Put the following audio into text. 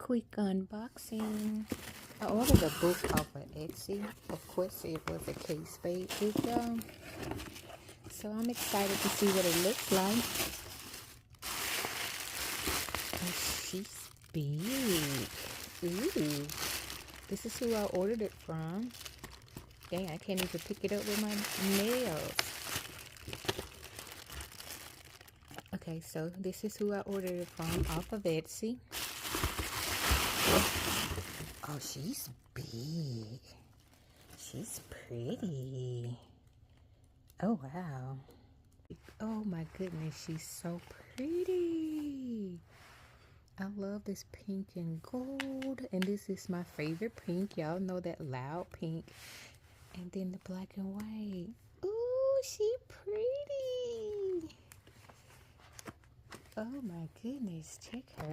Quick unboxing. I ordered a book off of Etsy. Of course, it was a Katespade book, y'all. So I'm excited to see what it looks like. Oh, she's big. Ooh. This is who I ordered it from. Dang, I can't even pick it up with my nails. Okay, so this is who I ordered it from off of Etsy. Oh, she's big. She's pretty. Oh, wow. Oh, my goodness. She's so pretty. I love this pink and gold. And this is my favorite pink. Y'all know that loud pink. And then the black and white. Ooh, she pretty. Oh, my goodness. Check her